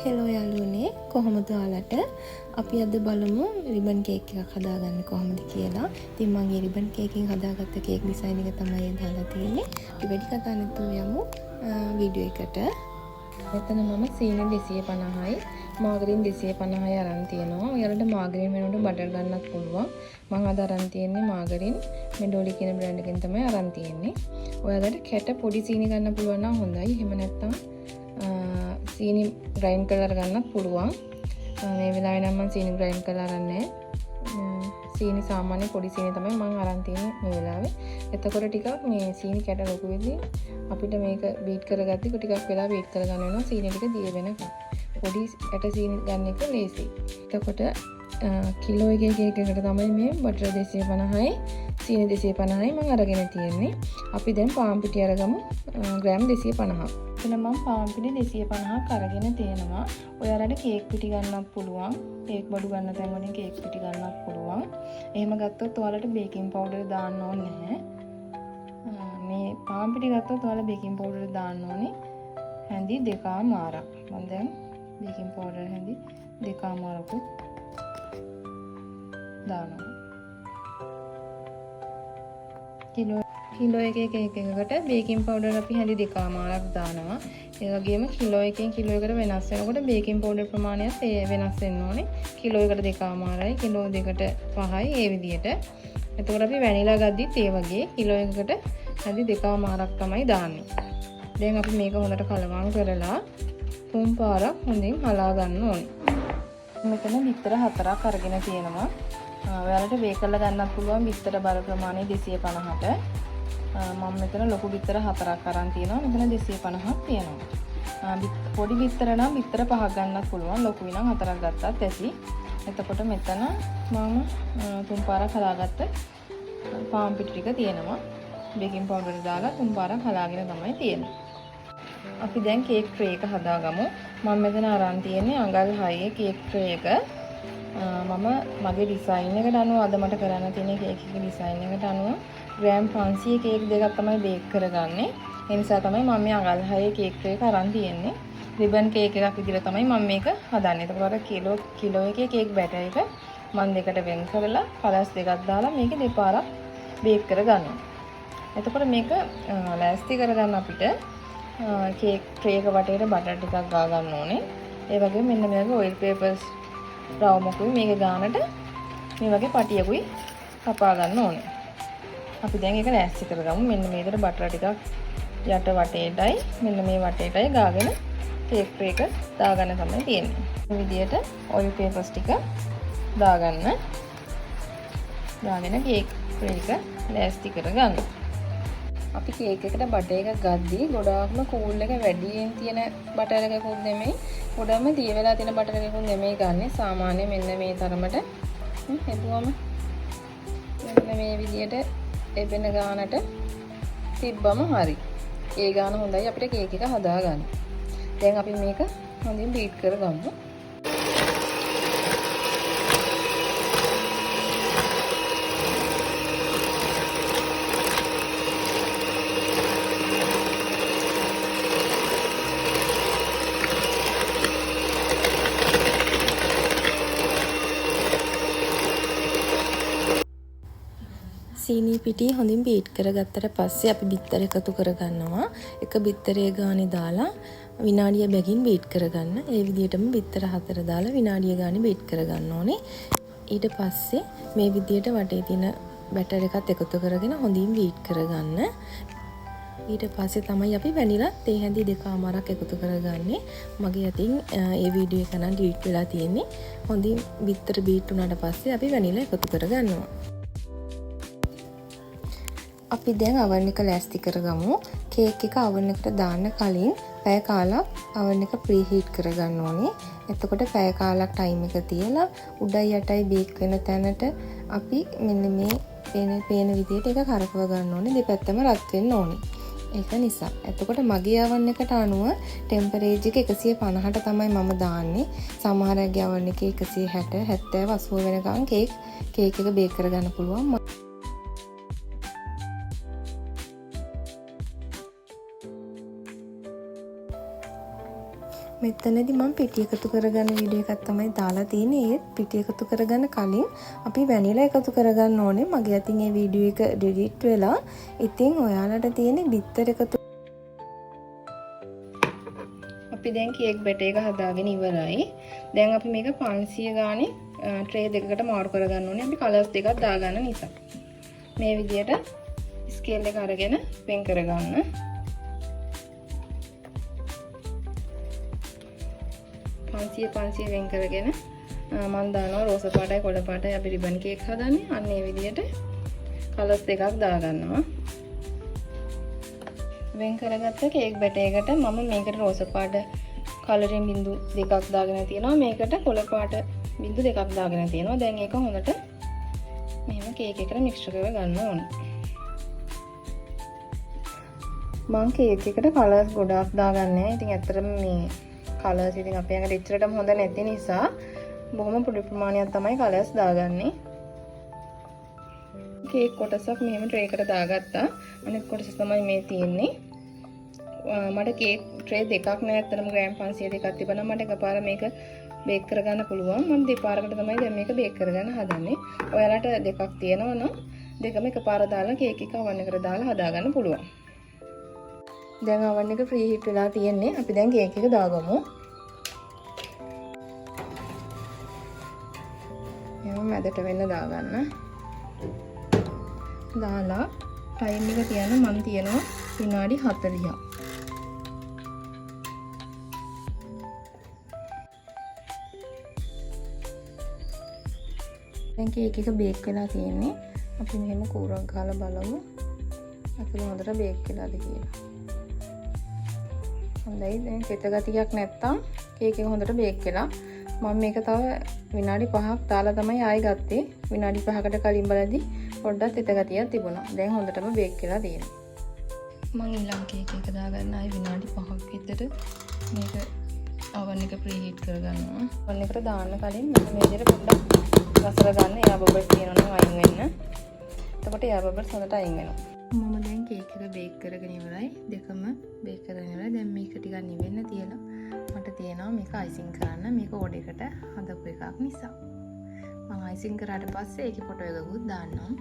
Hello යාළුවනේ කොහොමද ඔයාලට අපි අද බලමු රිබන් කේක් එකක් හදාගන්නේ කොහොමද කියලා. ඉතින් මම මේ රිබන් කේක් එකෙන් හදාගත්ත කේක් ඩිසයින් එක තමයි දාලා තියෙන්නේ. අපි වැඩි කතා නැතුව යමු වීඩියෝ එකට. මෙතන මම සීනි 250යි මාගරින් 250යි අරන් තියෙනවා. ඔයාලට මාගරින් වෙනුවට බටර් ගන්නත් පුළුවන්. මම අද අරන් තියෙන්නේ මාගරින් මෙඩෝලි කියන බ්‍රෑන්ඩ් එකෙන් තමයි අරන් තියෙන්නේ. ඔයාලට කැට පොඩි සීනි ගන්න පුළුවන් නම් හොඳයි. එහෙම නැත්නම් සීනි ග්‍රයින්ඩ් කරලා ගන්නත් පුළුවන්. මේ වෙලාවේ නම් මම සීනි ග්‍රයින්ඩ් කරලා අරන්නේ සීනි සාමාන්‍ය පොඩි සීනි තමයි මම අරන් තියෙන්නේ මේ වෙලාවේ. එතකොට ටිකක් මේ සීනි කැට ලොකු වෙද්දී අපිට මේක බීට් කරගද්දි ටිකක් වෙලා බීට් කරගන්න වෙනවා සීනි ටික දිය වෙනකම්. පොඩි ඇට සීනි ගන්න එක ලේසියි. එතකොට කිලෝ එකේ කේක් එකට තමයි මේ බටර් 250යි සීනි 250යි මම අරගෙන තියෙන්නේ. අපි දැන් පාන් පිටි අරගමු ග්‍රෑම් 250ක්. එතන මම පාන් පිටි 250ක් අරගෙන තියෙනවා. ඔයාලට කේක් පිටි ගන්නත් පුළුවන්. කේක් බඩු ගන්න තැන් වලින් කේක් පිටි ගන්නත් පුළුවන්. එහෙම ගත්තොත් ඔයාලට බේකින් පවුඩර් දාන්න ඕනේ නැහැ. මේ පාන් පිටි ගත්තොත් ඔයාලා බේකින් පවුඩර් දාන්න ඕනේ හැඳි 2මාරක්. මම දැන් බේකින් පවුඩර් හැඳි 2මාරක් දානවා. කිලෝ එකේ කේක් එකකට බේකින් පවුඩර් අපි හැඳි 2මාරක් දානවා. ඒ වගේම කිලෝ එකෙන් කිලෝ එකට වෙනස් වෙනකොට බේකින් පවුඩර් ප්‍රමාණයත් වෙනස් වෙන්න ඕනේ. කිලෝ එකට 2මාරයි, කිලෝ දෙකට 5යි ඒ විදිහට. එතකොට අපි වැනිලා ගද්දිත් ඒ වගේ කිලෝ එකකට හැඳි 2මාරක් තමයි දාන්නේ. දැන් අපි මේක හොඳට කලවම් කරලා 3 පාරක් හොඳින් හලා ගන්න ඕනේ. මෙතන බිත්තර 4ක් අරගෙන තියෙනවා. ඔයාලට බේක් කරලා ගන්නත් පුළුවන් බිත්තර බර ප්‍රමාණය 250ට. මම මෙතන ලොකු බිත්තර 4ක් අරන් තියෙනවා. මෙතන 250ක් තියෙනවා. පොඩි බිත්තර නම් බිත්තර 5ක් ගන්නත් පුළුවන්. ලොකුයි නම් 4ක් ගත්තත් ඇති. එතකොට මෙතන මම 3 පාරක් හදාගත්ත පාන් පිටි ටික තියෙනවා. බේකින් පවුඩර් දාලා 3 පාරක් හලාගෙන තමයි තියෙන්නේ. අපි දැන් කේක් ට්‍රේ එක හදාගමු. මම මෙතන අරන් තියෙන්නේ අඟල් 6 කේක් ට්‍රේ එක. මම මගේ ඩිසයින් එකට අනුව අද මට කරන්න තියෙන කේක් එකේ ඩිසයින් එකට අනුව ග්‍රෑම් 500 කේක් දෙකක් තමයි බේක් කරගන්නේ. ඒ නිසා තමයි මම මේ අඟල් 6 කේක් ට්‍රේ එක අරන් තියෙන්නේ. රිබන් කේක් එකක් විදිහට තමයි මම මේක හදන්නේ. ඒකට කිලෝ එකේ කේක් බැටර් එක මම දෙකට වෙන් කරලා කලස් දෙකක් දාලා මේක දෙපාරක් බේක් කරගන්නවා. එතකොට මේක ලෑස්ති කරගන්න අපිට කේක් ට්‍රේ එක වටේට බටර් ටිකක් ගා ගන්න ඕනේ. ඒ වගේම මෙන්න මේ වගේ ඔයිල් පේපර්ස් රවුමකුයි මේක ගානට මේ වගේ පටියකුයි කපා ගන්න ඕනේ. අපි දැන් ඒක ලෑස්ති කරගමු. මෙන්න මේ විදිහට බටර් ටිකක් යට වටේටයි මෙන්න මේ වටේටයි ගාගෙන කේක් ට්‍රේ එක දාගන්න තමයි තියෙන්නේ. මේ විදිහට ඔයිල් පේපර්ස් ටික දාගන්න. දාගෙන කේක් ට්‍රේ එක ලෑස්ති කරගන්න. අපි කේක් එකට බටර් එක ගද්දී ගොඩාක්ම කූල් එක වැඩියෙන් තියෙන බටර් එකකුත් නෙමෙයි ගොඩක්ම දිය වෙලා තියෙන බටර් එකකුත් නෙමෙයි ගන්නෙ. සාමාන්‍ය මෙන්න මේ තරමට හෙදුවම මෙන්න මේ විදියට එබෙන ගානට තිබ්බම හරි. ඒ ගාන හොඳයි අපිට කේක් එක හදාගන්න. දැන් අපි මේක හොඳින් බීට් කරගමු. සීනි පිටි හොඳින් බීට් කරගත්තට පස්සේ අපි බිත්තර එකතු කරගන්නවා. එක බිත්තරේ ගානේ දාලා විනාඩිය බැගින් බීට් කරගන්න. ඒ විදිහටම බිත්තර 4 දාලා විනාඩිය ගානේ බීට් කරගන්න ඕනේ. ඊට පස්සේ මේ විදිහට වටේ තියෙන බැටර් එකත් එකතු කරගෙන හොඳින් බීට් කරගන්න. ඊට පස්සේ තමයි අපි වැනිලා තේ හැඳි 2මාරක් එකතු කරගන්නේ. මගේ අතින් ඒ වීඩියෝ එක නම් ඩිලීට් වෙලා තියෙන්නේ. හොඳින් බිත්තර බීට් වුණාට පස්සේ අපි වැනිලා එකතු කරගන්නවා. අපි දැන් oven එක ලෑස්ති කරගමු. කේක් එක oven එකට දාන්න කලින් පැය කාලක් oven එක ප්‍රීහීට් කරගන්න ඕනේ. එතකොට පැය කාලක් ටයිම් එක තියලා උඩයි යටයි බේක් වෙන තැනට අපි මෙන්න මේ පේන විදිහට ඒක කරකව ගන්න ඕනේ. දෙපැත්තම රත් වෙන්න ඕනේ. ඒක නිසා. එතකොට මගේ oven එකට අනුව ටෙම්පරේචර් එක 150ට තමයි මම දාන්නේ. සමහර අයගේ oven එකේ 160, 70, 80 වෙනකන් කේක් එක බේක් කරගන්න පුළුවන්. මෙතනදී මම පිටි එකතු කරගන්න වීඩියෝ එකක් තමයි දාලා තියෙන්නේ. ඒත් පිටි එකතු කරගන්න කලින් අපි වැනිලා එකතු කරගන්න ඕනේ. මගේ අතින් මේ වීඩියෝ එක ඩිලීට් වෙලා. ඉතින් ඔයාලට තියෙන්නේ බිත්තර එකතු. අපි දැන් කේක් බැටර් එක හදාගෙන ඉවරයි. දැන් අපි මේක 500 ගානේ ට්‍රේ දෙකකට මාරු කරගන්න ඕනේ. අපි කලර්ස් දෙකක් දාගන්න නිසා. මේ විදියට ස්කේල් එක අරගෙන වෙන් කරගන්න. පන්සිය වෙන් කරගෙන මම දානවා රෝස පාටයි කොළ පාටයි අපි රිබන් කේක් හදන්නේ. අන්න ඒ විදිහට කලර්ස් දෙකක් දාගන්නවා. වෙන් කරගත්ත කේක් බැටර් එකට මම මේකට රෝස පාට කලරින් බිඳු දෙකක් දාගෙන තියෙනවා. මේකට කොළ පාට බිඳු දෙකක් දාගෙන තියෙනවා. දැන් ඒක හොඳට මෙහෙම කේක් එකට මික්ස් කරලා ගන්න ඕනේ. මම කේක් එකට කලර්ස් ගොඩාක් දාගන්නේ. ඉතින් ඇත්තටම මේ කලර්ස් ඉතින් අපේ අඟට ඉච්චරටම හොඳ නැති නිසා බොහොම පොඩි ප්‍රමාණයක් තමයි කලර්ස් දාගන්නේ. කේක් කොටසක් මෙහෙම ට්‍රේ එකට දාගත්තා. අනිත් කොටස තමයි මේ තියෙන්නේ. මට කේක් ට්‍රේ දෙකක් නෑ. ඇත්තටම ග්‍රෑම් 500 දෙකක් තිබුණා. මට එකපාර මේක බේක් කරගන්න පුළුවන්. මම දෙපාරකට තමයි දැන් මේක බේක් කරගන්න හදන්නේ. ඔයාලට දෙකක් තියෙනවා නම් දෙකම එකපාර දාලා කේක් එක oven එකට දාලා හදාගන්න පුළුවන්. දැන් oven එක ප්‍රී හීට් වෙලා තියෙන්නේ. අපි දැන් කේක් එක දාගමු. එහෙනම් මැදට වෙන්න දාගන්න. දාලා ටයිම් එක තියන්න මම තියනවා විනාඩි 40ක්. දැන් කේක් එක බේක් වෙලා තියෙන්නේ. අපි මෙහෙම කූරක් ගහලා බලමු. අපිට හොඳට බේක් වෙලාද කියලා. හොඳයි. දැන් කෙත ගතියක් නැත්තම් කේක් එක හොඳට බේක් වෙලා. මම මේක තව විනාඩි 5ක් දාලා තමයි ආයෙ ගත්තේ. විනාඩි 5කට කලින් බලද්දි පොඩ්ඩක් තෙත ගතියක් තිබුණා. දැන් හොඳටම බේක් වෙලා තියෙනවා. මම ඊළඟ කේක් එක දාගන්න ආයෙ විනාඩි 5ක් විතර මේක oven එක ප්‍රී හීට් කරගන්නවා. oven එකට දාන්න කලින් මම මේ විදිහට පොඩ්ඩක් රසල ගන්න. එයා බබල් තියෙනවා නම් අයින් වෙන්න. එතකොට එයා බබල් හොඳට අයින් වෙනවා. මම දැන් කේක් එක බේක් කරගෙන ඉවරයි. දෙකම බේක් කරගෙන ඉවරයි. දැන් මේක ටිකක් නිවෙන්න තියලා මට තියෙනවා මේක අයිසිං කරන්න. මේක ඕඩර් එකට හදපු එකක් නිසා. මම අයිසිං කරාට පස්සේ ඒකේ ෆොටෝ එකකුත් දාන්නම්.